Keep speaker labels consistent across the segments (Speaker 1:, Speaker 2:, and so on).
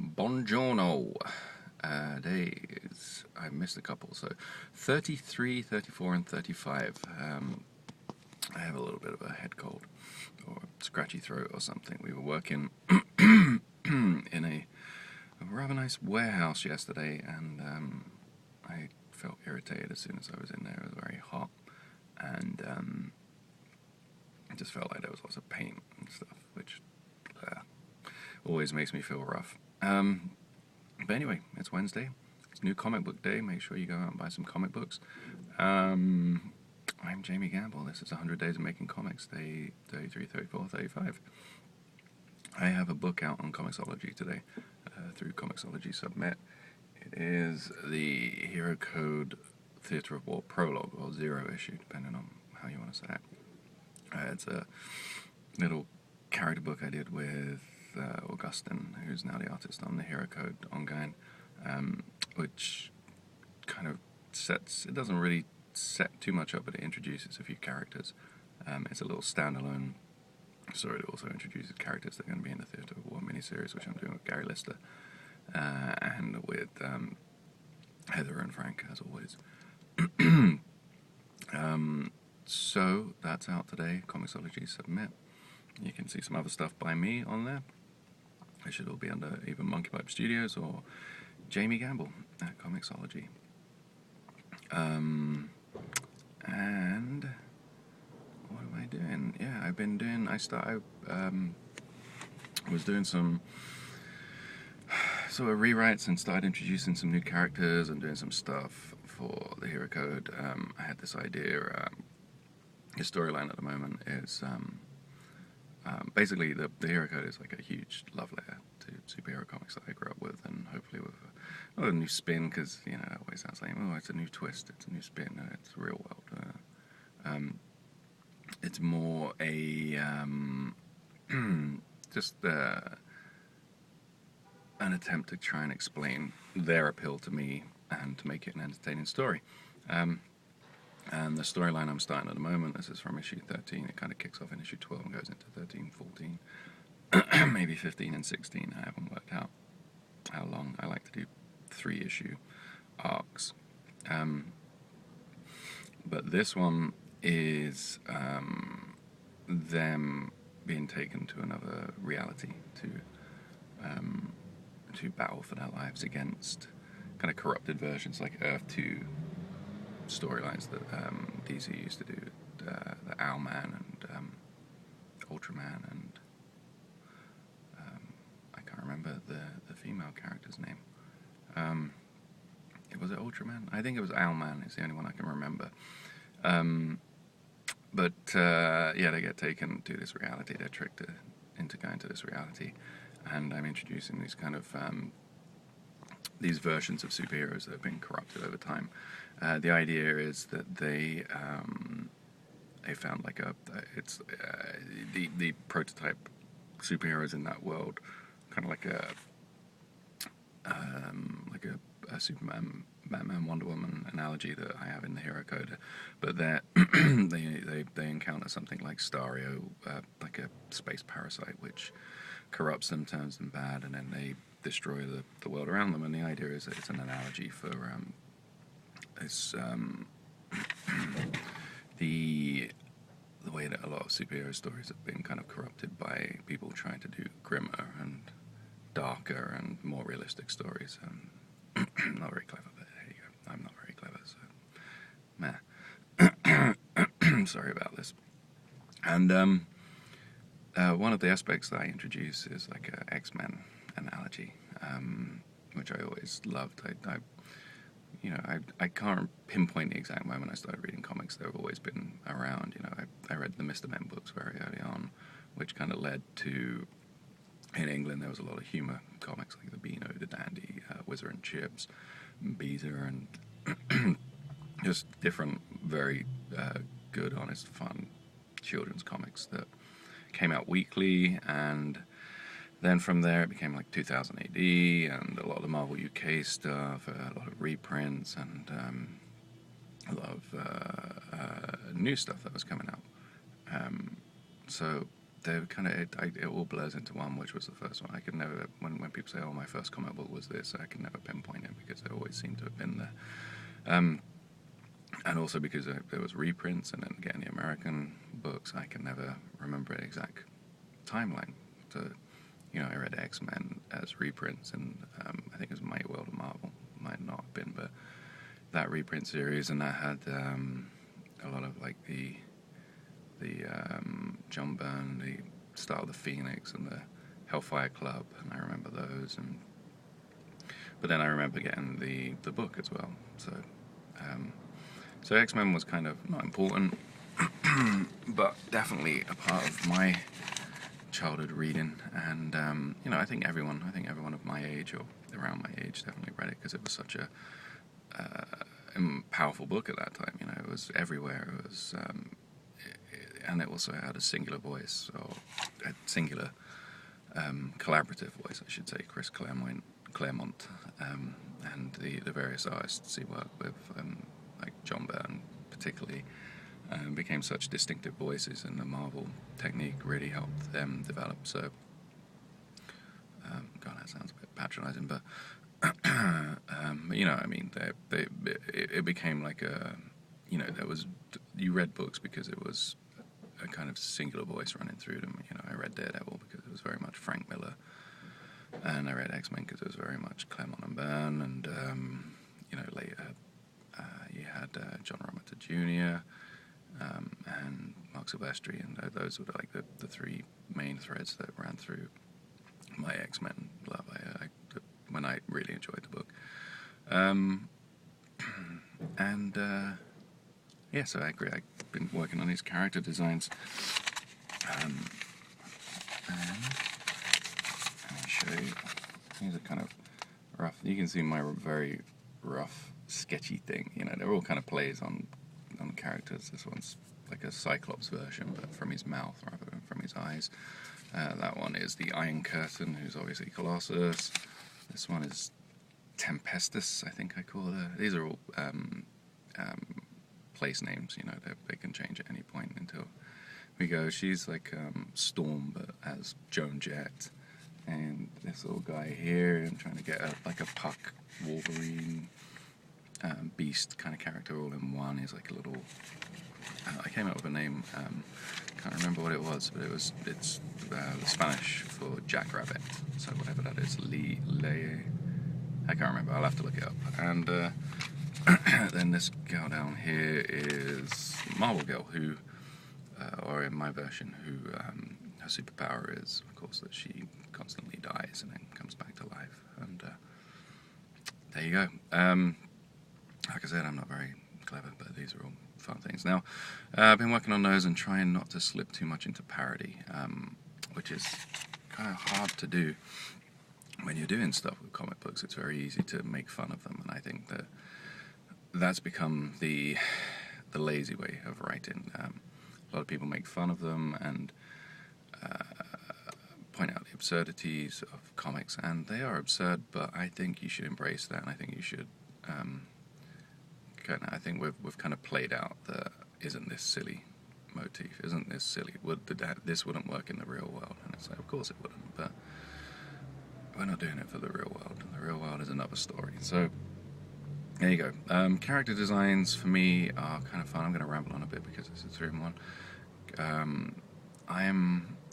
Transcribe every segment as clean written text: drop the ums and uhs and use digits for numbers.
Speaker 1: Buongiorno. Days. I missed a couple, so 33, 34, and 35. I have a little bit of a head cold or scratchy throat or something. We were working in a rather nice warehouse yesterday, and I felt irritated as soon as I was in there. It was very hot, and it just felt like there was lots of paint and stuff, which always makes me feel rough. But anyway, it's Wednesday. It's New Comic Book Day. Make sure you go out and buy some comic books. I'm Jamie Gamble. This is 100 Days of Making Comics, day 33, 34, 35. I have a book out on Comixology today through Comixology Submit. It is the Hero Code Theatre of War Prologue, or Zero issue, depending on how you want to say it. It's a little character book I did with Augustine, who's now the artist on the Hero Code ongoing, which kind of it doesn't really set too much up, but it introduces a few characters. It's a little standalone story that also introduces characters that are going to be in the Theatre of War miniseries, which I'm doing with Gary Lister, and with Heather and Frank, as always. So that's out today, Comixology Submit. You can see some other stuff by me on there. It should all be under either Monkey Pipe Studios or Jamie Gamble at Comixology. And what am I doing? Yeah, I was doing some sort of rewrites and started introducing some new characters and doing some stuff for the Hero Code. I had this idea. His storyline at the moment is basically the Hero Code is like a huge love letter to superhero comics that I grew up with, and hopefully with a new spin, because it always sounds like, oh, it's a new twist, it's a new spin. No, it's the real world. It's more a just an attempt to try and explain their appeal to me and to make it an entertaining story. And the storyline I'm starting at the moment, this is from issue 13, it kind of kicks off in issue 12 and goes into 13, 14, maybe 15 and 16. I haven't worked out how long. I like to do 3-issue arcs. But this one is them being taken to another reality to battle for their lives against kind of corrupted versions like Earth 2 storylines that DC used to do, the Owlman and Ultraman, and I can't remember the female character's name. Was it Ultraman? I think it was Owlman. It's the only one I can remember. But they get taken to this reality. They're tricked into going to this reality, and I'm introducing these kind of these versions of superheroes that have been corrupted over time. The idea is that they found like the prototype superheroes in that world, kind of like a Superman, Batman, Wonder Woman analogy that I have in the Hero Code, but they encounter something like Stario, like a space parasite, which corrupts them, turns them bad, and then they destroy the world around them. And the idea is that it's an analogy for the way that a lot of superhero stories have been kind of corrupted by people trying to do grimmer and darker and more realistic stories. Not very clever, but there you go. I'm not very clever, so meh. Sorry about this. And one of the aspects that I introduce is like an X-Men analogy, which I always loved. I can't pinpoint the exact moment I started reading comics. They've always been around. I read the Mr. Men books very early on, which kind of led to, in England, there was a lot of humor comics like the Beano, the Dandy, Whizzer and Chips, Beezer, and just different, very good, honest, fun children's comics that came out weekly. And then from there it became like 2000 AD and a lot of the Marvel UK stuff, a lot of reprints, and a lot of new stuff that was coming out. So they kind of it all blurs into one, which was the first one. I could never, when people say, "Oh, my first comic book was this," I could never pinpoint it because it always seemed to have been there. And also because there was reprints, and then again the American books, I can never remember an exact timeline. So, I read X-Men as reprints, and I think it was Mighty World of Marvel, might not have been, but that reprint series, and that had a lot of like the John Byrne, the Start of the Phoenix, and the Hellfire Club, and I remember those, but then I remember getting the book as well. So X-Men was kind of not important, but definitely a part of my childhood reading, and I think everyone of my age or around my age definitely read it because it was such a powerful book at that time. It was everywhere. It was, and it also had a singular voice, or a singular collaborative voice, I should say. Chris Claremont, and the various artists he worked with, like John Byrne particularly, became such distinctive voices, and the Marvel technique really helped them develop. So, God, that sounds a bit patronizing, but it became like you read books because it was a kind of singular voice running through them. I read Daredevil because it was very much Frank Miller, and I read X-Men because it was very much Claremont and Byrne, and later you had John Romita Jr. And Mark Silvestri, and those were like the three main threads that ran through my X-Men love. When I really enjoyed the book, so I agree. I've been working on these character designs, and let me show you. These are kind of rough. You can see my very rough, sketchy thing. They're all kind of plays on characters. This one's like a Cyclops version, but from his mouth rather than from his eyes. That one is the Iron Curtain, who's obviously Colossus. This one is Tempestus, I think I call her. These are all place names. They can change at any point until we go. She's like Storm, but as Joan Jett. And this little guy here, I'm trying to get a Puck, Wolverine, Beast kind of character all in one. He's like a little. I came up with a name. Can't remember what it was, but it's the Spanish for Jackrabbit. So whatever that is, I can't remember. I'll have to look it up. And then this girl down here is Marvel Girl, who, or in my version, who her superpower is, of course, that she constantly dies and then comes back to life. And there you go. Like I said, I'm not very clever, but these are all fun things. Now, I've been working on those and trying not to slip too much into parody, which is kind of hard to do when you're doing stuff with comic books. It's very easy to make fun of them, and I think that's become the lazy way of writing. A lot of people make fun of them and point out the absurdities of comics, and they are absurd, but I think you should embrace that, and I think you should I think we've kind of played out the isn't this silly motif, isn't this silly, this wouldn't work in the real world, and it's like, of course it wouldn't, but we're not doing it for the real world. The real world is another story. So there you go. Character designs for me are kind of fun. I'm going to ramble on a bit because this is 3-in-1.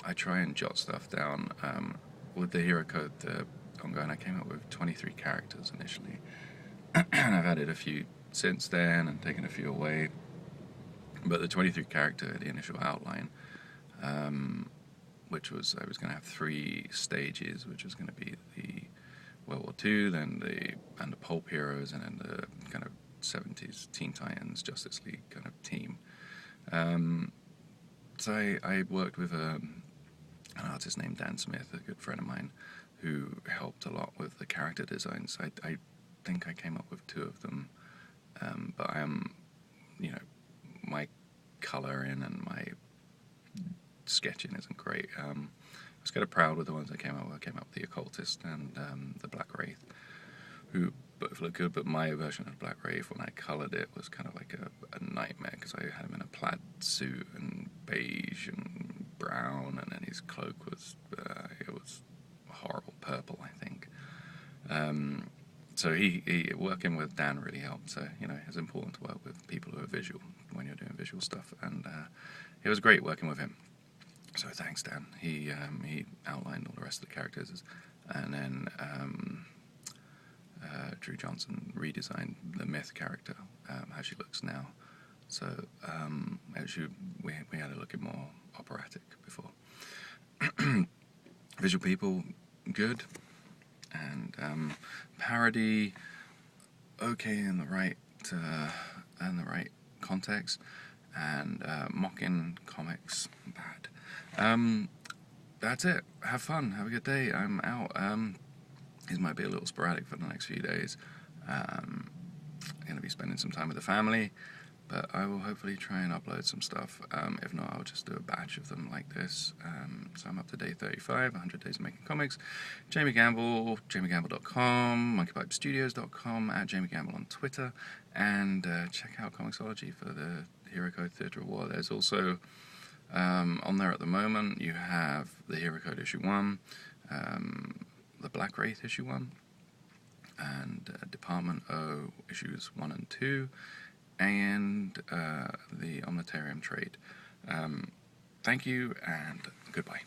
Speaker 1: I try and jot stuff down. With the hero code ongoing, I came up with 23 characters initially, and I've added a few since then and taken a few away. But the 23 character, the initial outline, which was I was going to have 3 stages, which was going to be the World War II, then the pulp heroes, and then the kind of 70s Teen Titans, Justice League kind of team. So I worked with an artist named Dan Smith, a good friend of mine, who helped a lot with the character designs. I think I came up with 2 of them, but I am, my colouring and my sketching isn't great. I was kind of proud with the ones I came up with. I came up with the Occultist and the Black Wraith, who both look good, but my version of Black Wraith, when I coloured it, was kind of like a nightmare, because I had him in a plaid suit and beige and brown, and then his cloak was it was horrible purple, I think. So he working with Dan really helped. So it's important to work with people who are visual when you're doing visual stuff, and it was great working with him. So thanks, Dan. He outlined all the rest of the characters, and then Drew Johnson redesigned the Myth character, how she looks now. So actually, we had her looking more operatic before. Visual people, good, and parody, okay in the right context, and mocking comics, bad. That's it. Have fun. Have a good day. I'm out. These might be a little sporadic for the next few days. I'm going to be spending some time with the family, but I will hopefully try and upload some stuff. If not, I'll just do a batch of them like this. So I'm up to day 35, 100 Days of Making Comics. Jamie Gamble, jamiegamble.com, monkeypipestudios.com, @JamieGamble on Twitter, and check out Comixology for the Hero Code Theatre of War. There's also, on there at the moment, you have the Hero Code issue 1, the Black Wraith issue 1, and Department O issues 1 and 2, and the Omnitarium trade. Thank you, and goodbye.